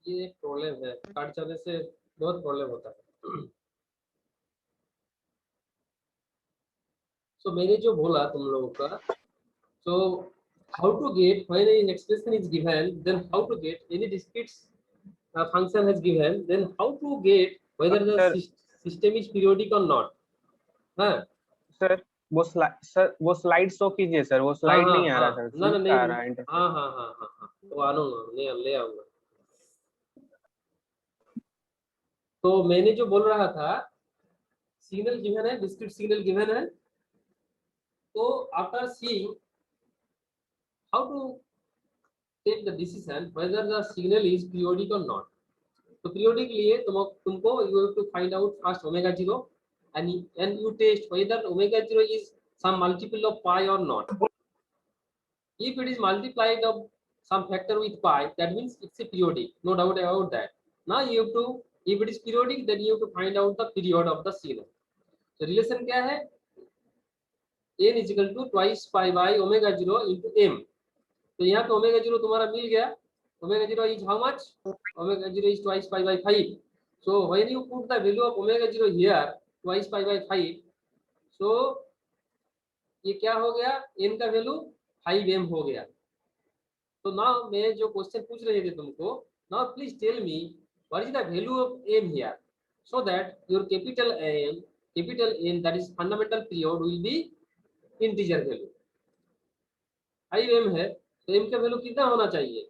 ये एक प्रॉब्लम है, काट जाने से बहुत प्रॉब्लम होता है। सो मैंने जो बोला तुम लोगों का, so how to get when an expression is given, then how to get any discrete function has given, then how to get whether the sir system is periodic or not. हाँ sir वो slide show कीजिए sir, वो हाँ slide हाँ नहीं आ रहा हाँ, sir, ना ना सिंक नहीं, आ रहा है इंटरफेस। हाँ हाँ हाँ हाँ हाँ, तो आऊंगा, ले आऊंगा। तो मैंने जो बोल रहा था, सिग्नल गिवन है, डिस्क्रीट सिग्नल गिवन है, तो after seeing how to take the decision whether the signal is periodic or not. तो periodic के लिए तुमको you have to find out first omega 0 and you test whether omega 0 is some multiple of pi or not. If it is multiplied of some factor with pi, that means it's a periodic, no doubt about that. Now you have to, if it is periodic, then you have to find out the period of the signal. So relation क्या है? n is equal to twice pi by omega 0 into m. तो यहाँ पे omega 0 तुम्हारा मिल गया, omega 0 is how much? Omega 0 is twice pi by 5. So when you put the value of omega 0 here, twice pi by 5, so ये क्या हो गया, n का वैल्यू 5m हो गया। तो नाउ मैं जो क्वेश्चन पूछ रहे थे तुमको, now please tell me what is the value of m here, so that your capital N that is fundamental period will be integer value। 5m है, तो m का वैल्यू कितना होना चाहिए?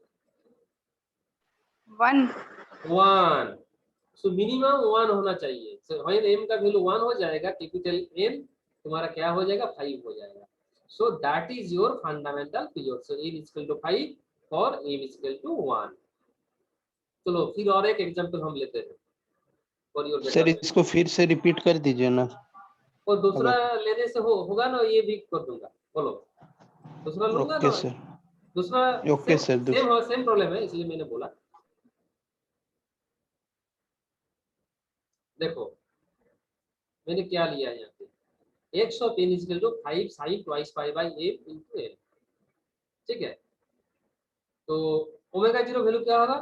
1। सो मिनिमम 1 होना चाहिए। सो व्हेन m का value 1 हो जाएगा, कैपिटल N तुम्हारा क्या हो जाएगा, 5 हो जाएगा। So that is your fundamental period. So n is equal to 5 और m इज इक्वल टू 1। चलो फिर और एक एग्जांपल हम लेते हैं फॉर योर सर बेटर। इसको फिर से रिपीट कर दीजिए ना। और दूसरा लेने से होगा ना, ये भी कर दूंगा। बोलो दूसरा लूंगा ओके ना, सर, दूसरा ओके सर। सेम प्रॉब्लम है, इसलिए मैंने बोला। देखो मैंने क्या लिया है यहाँ पे, x of n is equal to 5 sin twice pi by m into n। ठीक है, तो ओमेगा 0 वैल्यू क्या होगा,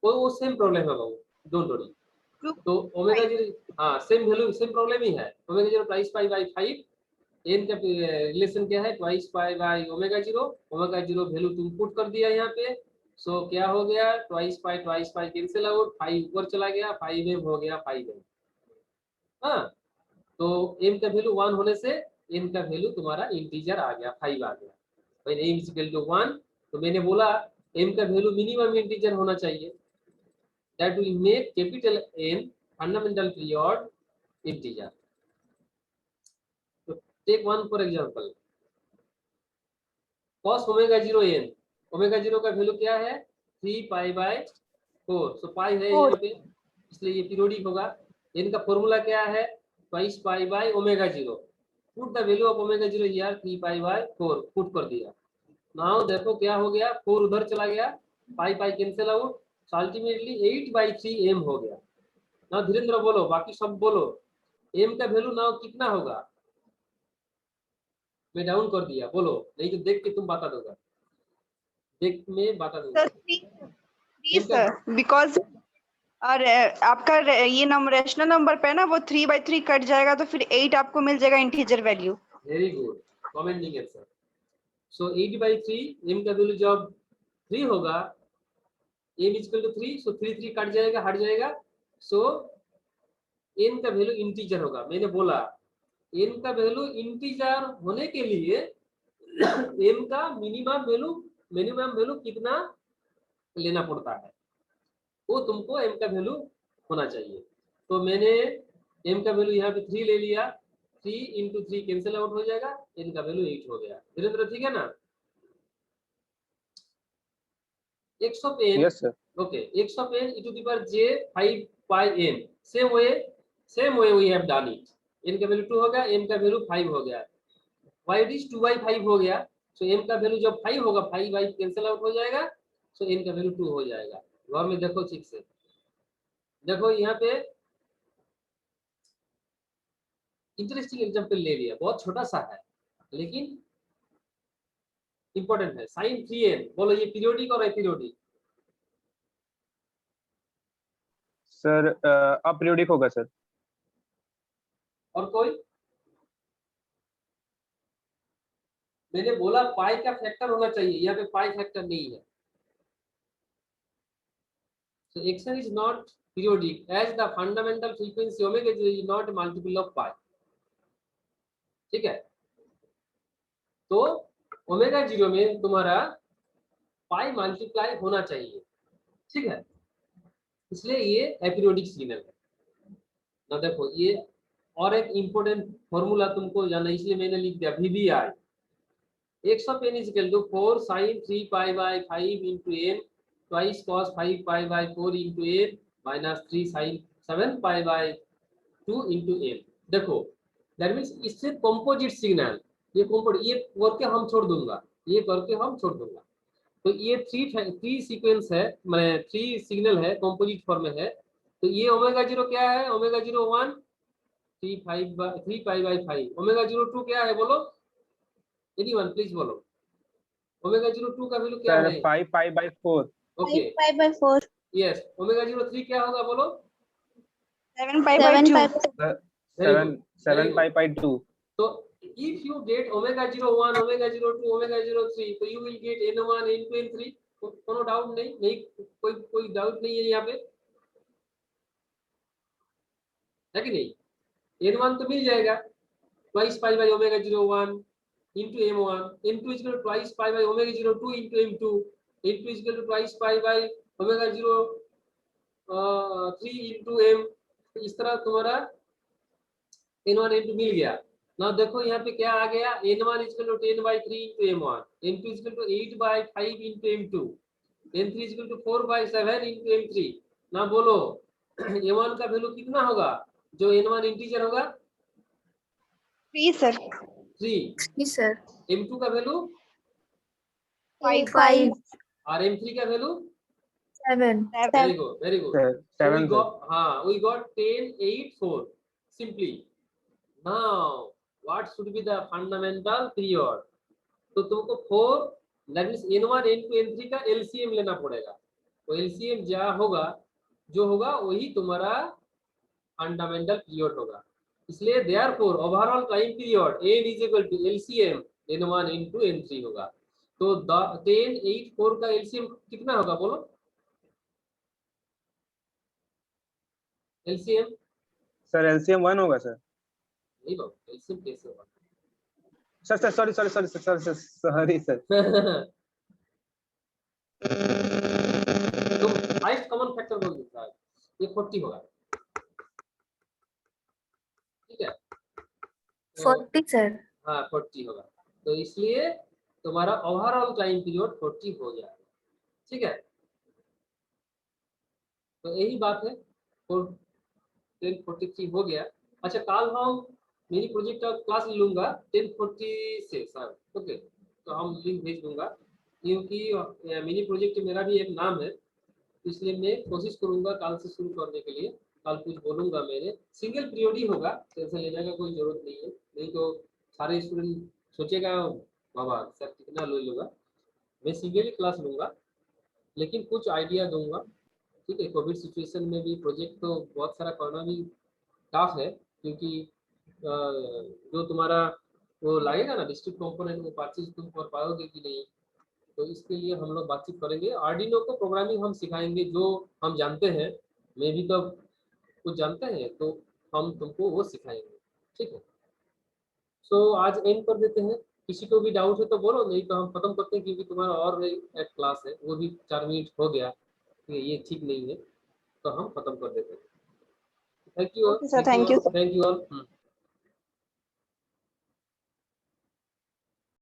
वो सेम प्रॉब्लम है बाबू, डोंट वरी। तो ओमेगा 0, हाँ सेम वैल्यू, सेम प्रॉब्लम ही है। Omega 0 twice pi by 5, n का रिलेशन क्या है, twice pi by omega 0। Omega 0 value तुम पुट कर दिया यहाँ पे, सो क्या हो गया, ट्वाइस पाई कैंसिल आउट, 5 ऊपर चला गया, 5m हो गया, 5m। हाँ, तो m का वैल्यू 1 होने से n का वैल्यू तुम्हारा इंटीजर आ गया, 5 आ गया। When m is equal to 1, तो मैंने बोला m का वैल्यू मिनिमम इंटीजर होना चाहिए, that will make capital N fundamental period integer. So take one for example, cos omega 0 n, omega 0 का वैल्यू क्या है, 3 पाई बाय 4। सो पाई है यहाँ पे, इसलिए ये पीरियोडिक होगा। n का फॉर्मूला क्या है, twice pi by omega 0। Put the value of omega 0 here, 3 pi by 4 put कर दिया। नाउ देखो क्या हो गया, 4 उधर चला गया, pi pi cancel out, so ultimately 8/3m हो गया। ना धीरेन्द्र बोलो, बाकी सब बोलो, m का वैल्यू नाउ कितना होगा? मैं डाउन कर दिया, बोलो, नहीं तो देख के तुम बता दोगा, देख मैं बता दूंगा। सर बिकॉज और आपका ये नंबर रैशनल नंबर पे ना, वो 3/3 कट जाएगा, तो फिर 8 आपको मिल जाएगा integer value. Very good commenting answer. So 8/3 m का वैल्यू जब 3 होगा, m equal to 3, so 3 cut जाएगा, हट जाएगा, सो n का वैल्यू इंटीजर होगा। मैंने बोला n का वैल्यू इंटीजर होने के लिए m का मिनिमम वैल्यू कितना लेना पड़ता है, वो तुमको m का वैल्यू होना चाहिए। तो मैंने m का वैल्यू यहाँ पे 3 ले लिया, 3 इंटू 3 कैंसिल आउट हो जाएगा, n का वैल्यू 8 हो गया। धीरेन्द्र ठीक है ना? x of n, yes sir. okay, x of n e to the power j 5 pi n, same way we have done it। n का वैल्यू 2 हो गया, m का वैल्यू 5 हो गया, y it is 2/5 हो गया। सो m का वैल्यू जब 5 होगा, 5 कैंसिल आउट हो जाएगा, सो n का वैल्यू 2 हो जाएगा। घर में देखो ठीक से, देखो यहाँ पे इंटरेस्टिंग एग्जांपल ले लिया, बहुत छोटा सा है लेकिन इंपॉर्टेंट है। sin 3n, बोलो ये पीरियोडिक और एपीरियोडिक? सर अपीरियोडिक होगा सर। और कोई? मैंने बोला पाई का फैक्टर होना चाहिए, यहाँ पे पाई फैक्टर नहीं है। So xn is not periodic as the fundamental frequency omega is not a multiple of pi. ठीक है, तो ओमेगा 0 में तुम्हारा पाई मल्टीप्लाई होना चाहिए, ठीक है, इसलिए ये एपीरियोडिक सिग्नल है ना। देखो ये और एक इंपॉर्टेंट फॉर्मूला तुमको जानना, इसलिए मैंने लिख दिया VBI। x of n is equal to 4 sin 3 pi by 5 into n twice cos 5 pi by 4 into n minus 3 sin 7 pi by 2 into n। देखो दैट मींस इससे कंपोजिट सिग्नल, ये कंपोजिट, ये करके हम छोड़ दूंगा, ये करके हम छोड़ दूंगा। तो ये थ्री सीक्वेंस है, मैं 3 सिग्नल है, कंपोजिट फॉर्म में है। तो ये ओमेगा 0 क्या है? Omega 0 1 3 pi by 5। ओमेगा 0 2 क्या है बोलो, एनीवन प्लीज बोलो। ओमेगा 0 2 का वैल्यू क्या सर है? 5 pi by 4। Okay 5 by 4 yes. Omega 0 3 क्या होगा बोलो? 7 pi by 2 Very good. 7 pi by 2। So if you get omega 0 1 omega 0 2 omega 0 3 तो you will get n1 n2 n3। कोनो डाउट नहीं, कोई डाउट नहीं है यहाँ पे, है कि नहीं? n1 तो मिल जाएगा twice pi by omega 0 1 into m1, m2 is equal to twice pi by omega 0 2 into m2, m2 is equal to twice pi by omega 0 3 into m। तो इस तरह तुम्हारा n1 n2 मिल गया ना। देखो यहाँ पे क्या आ गया, n1 is equal to 10 by 3 into m1, n2 is equal to 8 by 5 into m2, n3 is equal to 4 by 7 into m3। ना बोलो m1 का वैल्यू कितना होगा जो n1 इंटीजर होगा? 3 सर 3। जी सर। m2 का वैल्यू 5 और m3 का value 7। Very good very good. So we 7 got we got 10 8 4 simply। Now what should be the fundamental period? तो तुमको 4 that means n1 n2 n3 का LCM लेना पड़ेगा। तो LCM जो होगा वही तुम्हारा फंडामेंटल पीरियड होगा। इसलिए therefore overall time period n is equal to LCM n1 n2 n3 होगा। तो 10 8 4 का LCM कितना होगा बोलो? LCM सर एलसीएम 1 होगा सर। नहीं बाबू, LCM कैसे होगा? Sir sorry sir. तो हाईएस्ट कॉमन फैक्टर बोल देता है, ये 40 होगा, ठीक है? तो 40 सर। हाँ 40 होगा। तो इसलिए तुम्हारा ओवरऑल टाइम पीरियड 40 हो जाएगा, ठीक है? तो यही बात है, 10:43 हो गया। अच्छा कल हम मिनी प्रोजेक्ट का क्लास लूंगा 10:40 से सर, ओके? तो हम लिंक भेज दूंगा, क्योंकि मिनी प्रोजेक्ट मेरा भी एक नाम है, इसलिए मैं कोशिश करूंगा कल से शुरू करने के लिए। कल कुछ बोलूंगा, मैंने सिंगल पीरियड ही होगा, टेंशन लेने का कोई जरूरत नहीं है, नहीं तो सारे स्टूडेंट सोचेगा बाबा सर कितना ले लूँगा। मैं सिंगल ही क्लास लूँगा, लेकिन कुछ आइडिया दूंगा, ठीक है? कोविड सिचुएशन में भी प्रोजेक्ट तो बहुत सारा करना भी टफ है, क्योंकि जो तुम्हारा वो लगेगा ना डिस्ट्रिक्ट कंपोनेंट, वो परचेज तुम कर पाओगे कि नहीं, तो इसके लिए हम लोग बातचीत करेंगे। आर्डिनो को प्रोग्रामिंग हम सिखाएंगे जो हम जानते हैं, मैं भी तो कुछ जानते हैं, तो हम तुमको वो सिखाएंगे, ठीक है? सो आज एंड कर देते हैं। किसी को भी डाउट है तो बोलो, नहीं तो हम खत्म करते हैं, क्योंकि तुम्हारा और एक क्लास है, वो भी 4 मिनट हो गया, ये ठीक नहीं है, तो हम खत्म कर देते हैं। Thank you Okay, sir, thank you. Thank you all.